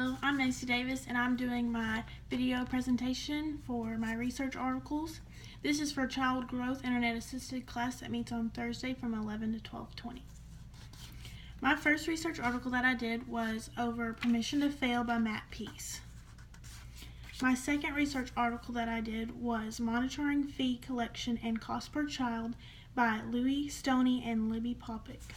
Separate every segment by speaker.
Speaker 1: Hello, I'm Macy Davis and I'm doing my video presentation for my research articles. This is for Child Growth Internet Assisted class that meets on Thursday from 11 to 12:20. My first research article that I did was over Permission to Fail by Matt Peace. My second research article that I did was Monitoring Fee Collection and Cost per Child by Louis Stoney and Libby Popick.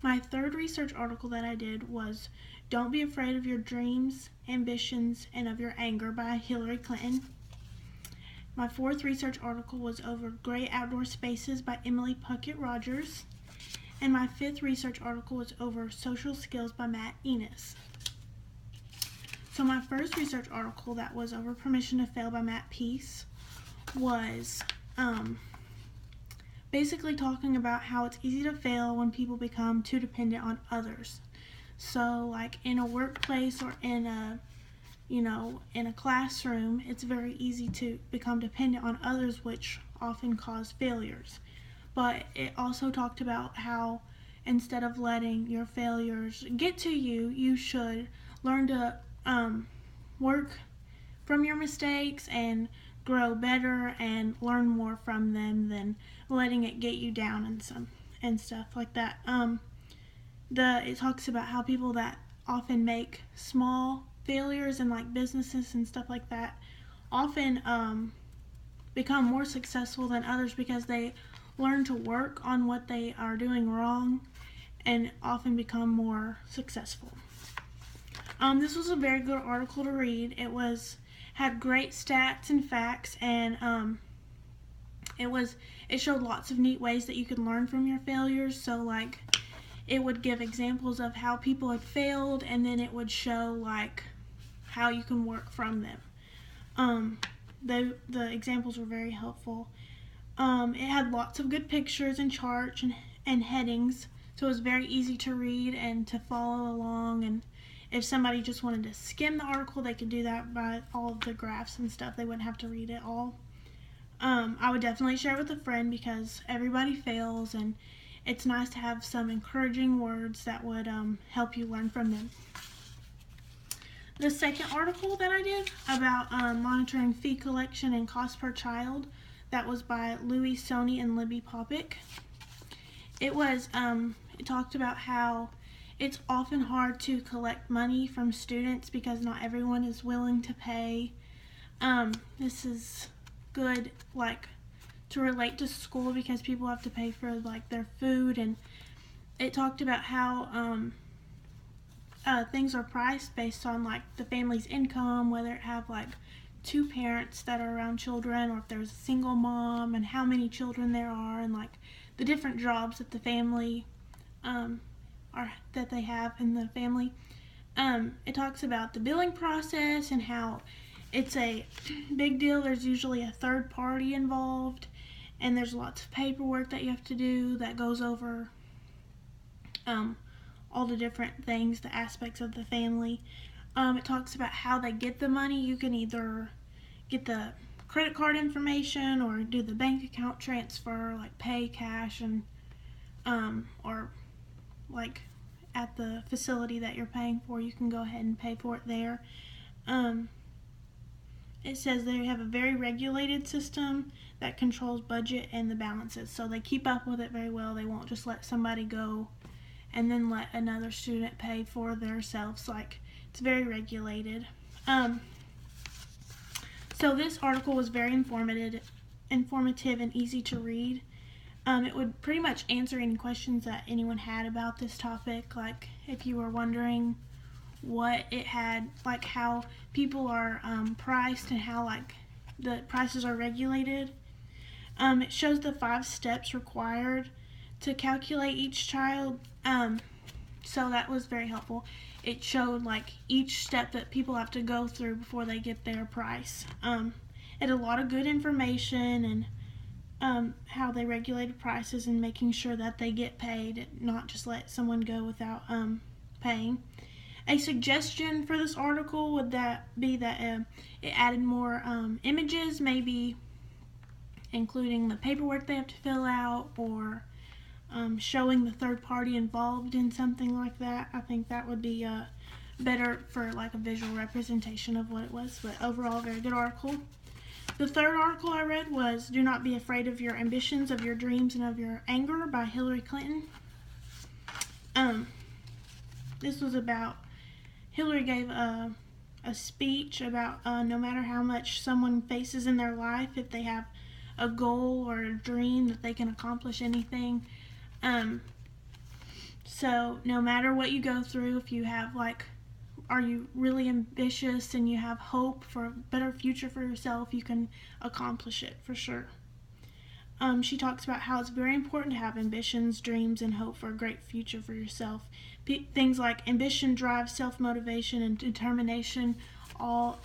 Speaker 1: My third research article that I did was Don't Be Afraid of Your Dreams, Ambitions, and of Your Anger by Hillary Clinton. My fourth research article was over Great Outdoor Spaces by Emily Puckett Rogers. And my fifth research article was over Social Skills by Matt Enos. So my first research article that was over Permission to Fail by Matt Peace was basically talking about how it's easy to fail when people become too dependent on others. So like in a workplace or in a classroom, it's very easy to become dependent on others, which often cause failures. But it also talked about how instead of letting your failures get to you, you should learn to work from your mistakes and grow better and learn more from them than letting it get you down and stuff like that. It talks about how people that often make small failures in like businesses and stuff like that often become more successful than others because they learn to work on what they are doing wrong and often become more successful. This was a very good article to read. It had great stats and facts, and it showed lots of neat ways that you can learn from your failures. So like it would give examples of how people had failed, and then it would show like how you can work from them. The examples were very helpful. It had lots of good pictures and charts and headings, so it was very easy to read and to follow along. And if somebody just wanted to skim the article, they could do that by all of the graphs and stuff. They wouldn't have to read it all. I would definitely share it with a friend because everybody fails, and it's nice to have some encouraging words that would help you learn from them. The second article that I did about monitoring fee collection and cost per child, that was by Louis Stoney and Libby Popick. It talked about how it's often hard to collect money from students because not everyone is willing to pay. This is good like to relate to school because people have to pay for like their food, and it talked about how things are priced based on like the family's income, whether it have like two parents that are around children or if there's a single mom, and how many children there are, and like the different jobs that the family that they have in the family. It talks about the billing process and how it's a big deal. There's usually a third party involved, and there's lots of paperwork that you have to do that goes over all the different things, the aspects of the family. It talks about how they get the money. You can either get the credit card information or do the bank account transfer, like pay cash, and or like at the facility that you're paying for, you can go ahead and pay for it there. It says they have a very regulated system that controls budget and the balances, so they keep up with it very well. They won't just let somebody go and then let another student pay for themselves. Like, it's very regulated. So this article was very informative and easy to read. It would pretty much answer any questions that anyone had about this topic, like if you were wondering what it had, like how people are priced and how like the prices are regulated. It shows the 5 steps required to calculate each child, so that was very helpful. It showed like each step that people have to go through before they get their price. It had a lot of good information and how they regulated prices and making sure that they get paid, not just let someone go without paying. A suggestion for this article would be that it added more images, maybe including the paperwork they have to fill out, or showing the third party involved in something like that. I think that would be better for like a visual representation of what it was. But overall, very good article. The third article I read was Do Not Be Afraid of Your Ambitions, of Your Dreams, and of Your Anger by Hillary Clinton. This was about, Hillary gave a speech about no matter how much someone faces in their life, if they have a goal or a dream, that they can accomplish anything. So no matter what you go through, if you have are you really ambitious and you have hope for a better future for yourself, you can accomplish it for sure. She talks about how it's very important to have ambitions, dreams, and hope for a great future for yourself. Things like ambition, drive, self-motivation, and determination all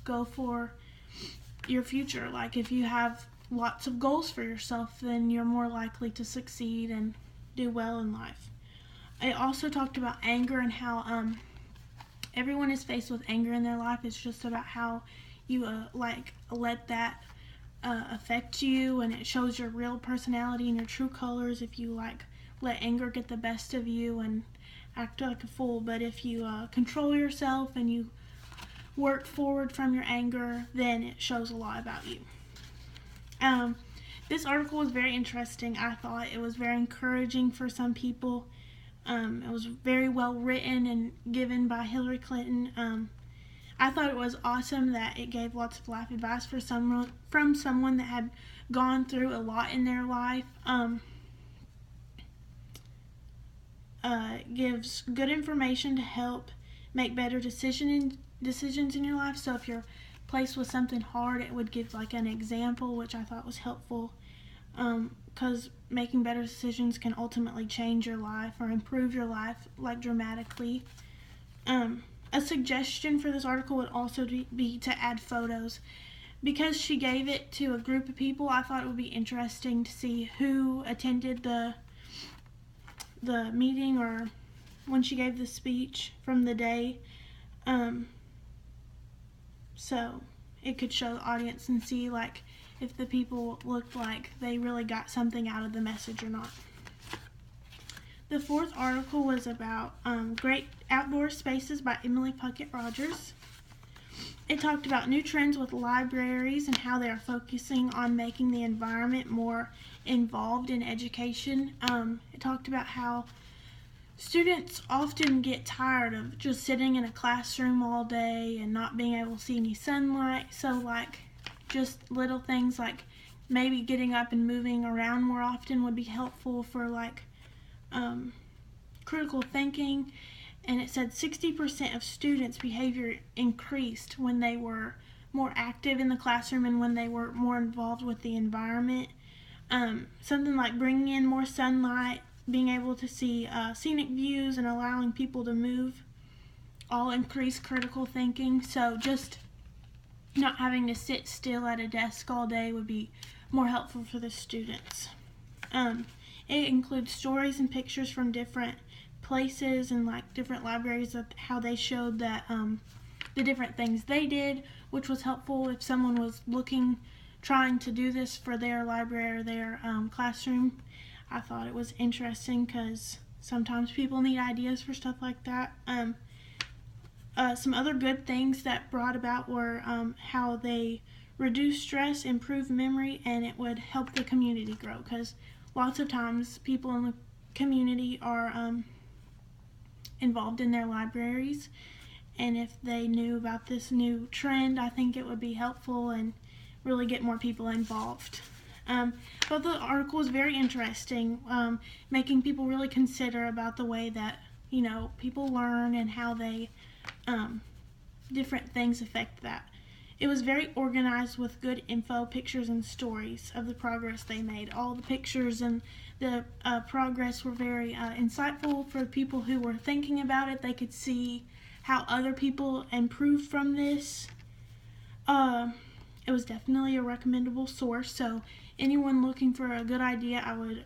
Speaker 1: go for your future. Like if you have lots of goals for yourself, then you're more likely to succeed and do well in life. I also talked about anger and how everyone is faced with anger in their life. It's just about how you let that affect you, and it shows your real personality and your true colors if you let anger get the best of you and act like a fool. But if you control yourself and you work forward from your anger, then it shows a lot about you. This article was very interesting. I thought it was very encouraging for some people. It was very well written and given by Hillary Clinton. I thought it was awesome that it gave lots of life advice from someone that had gone through a lot in their life. It gives good information to help make better decisions in your life. So if you're placed with something hard, it would give an example, which I thought was helpful, because making better decisions can ultimately change your life or improve your life dramatically. A suggestion for this article would also be to add photos. Because she gave it to a group of people, I thought it would be interesting to see who attended the meeting or when she gave the speech from the day. So it could show the audience and see if the people looked like they really got something out of the message or not. The fourth article was about Great Outdoor Spaces by Emily Puckett Rogers. It talked about new trends with libraries and how they are focusing on making the environment more involved in education. It talked about how students often get tired of just sitting in a classroom all day and not being able to see any sunlight. So just little things like maybe getting up and moving around more often would be helpful for critical thinking. And it said 60% of students' behavior increased when they were more active in the classroom and when they were more involved with the environment. Something like bringing in more sunlight, being able to see scenic views, and allowing people to move all increase critical thinking. So just not having to sit still at a desk all day would be more helpful for the students. It includes stories and pictures from different places and different libraries of how they showed that the different things they did, which was helpful if someone was trying to do this for their library or their classroom. I thought it was interesting because sometimes people need ideas for stuff like that. Some other good things that brought about were how they reduce stress, improve memory, and it would help the community grow, because lots of times people in the community are involved in their libraries, and if they knew about this new trend, I think it would be helpful and really get more people involved. But the article was very interesting, making people really consider about the way that people learn and how they different things affect that. It was very organized with good info, pictures, and stories of the progress they made. All the pictures and the progress were very insightful for people who were thinking about it. They could see how other people improved from this. It was definitely a recommendable source, so anyone looking for a good idea, I would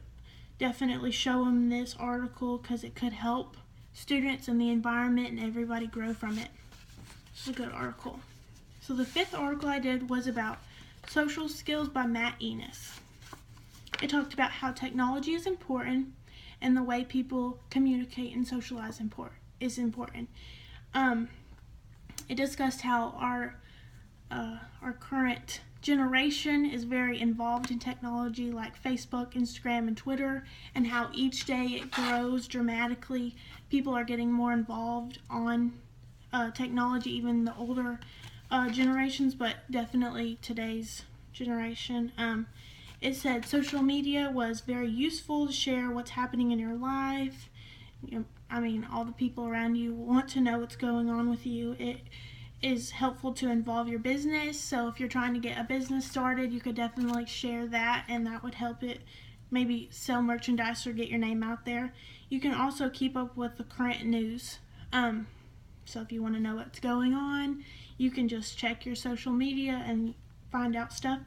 Speaker 1: definitely show them this article because it could help students and the environment and everybody grow from it. It's a good article. So the fifth article I did was about Social Skills by Matt Enos. It talked about how technology is important and the way people communicate and socialize is important. It discussed how our current generation is very involved in technology like Facebook, Instagram, and Twitter, and how each day it grows dramatically. People are getting more involved on technology, even the older generations, but definitely today's generation. It said social media was very useful to share what's happening in your life. All the people around you want to know what's going on with you. It is helpful to involve your business. So if you're trying to get a business started, you could definitely share that, and that would help it maybe sell merchandise or get your name out there. You can also keep up with the current news. So if you want to know what's going on, you can just check your social media and find out stuff.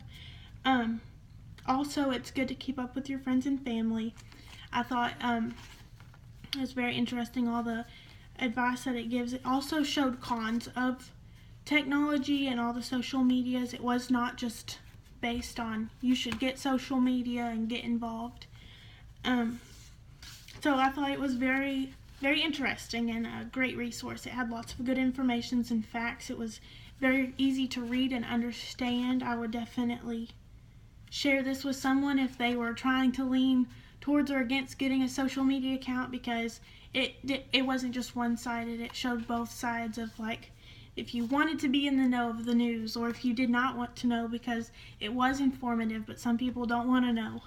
Speaker 1: Also, it's good to keep up with your friends and family. I thought it was very interesting, all the advice that it gives. It also showed cons of technology and all the social medias. It was not just based on you should get social media and get involved. So I thought it was very, very interesting and a great resource. It had lots of good information and facts. It was very easy to read and understand. I would definitely share this with someone if they were trying to lean towards or against getting a social media account, because it wasn't just one-sided. It showed both sides of, like, if you wanted to be in the know of the news, or if you did not want to know, because it was informative, but some people don't want to know.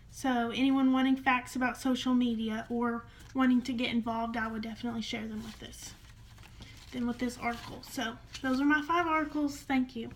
Speaker 1: So anyone wanting facts about social media or wanting to get involved, I would definitely share them with this article. So those are my 5 articles. Thank you.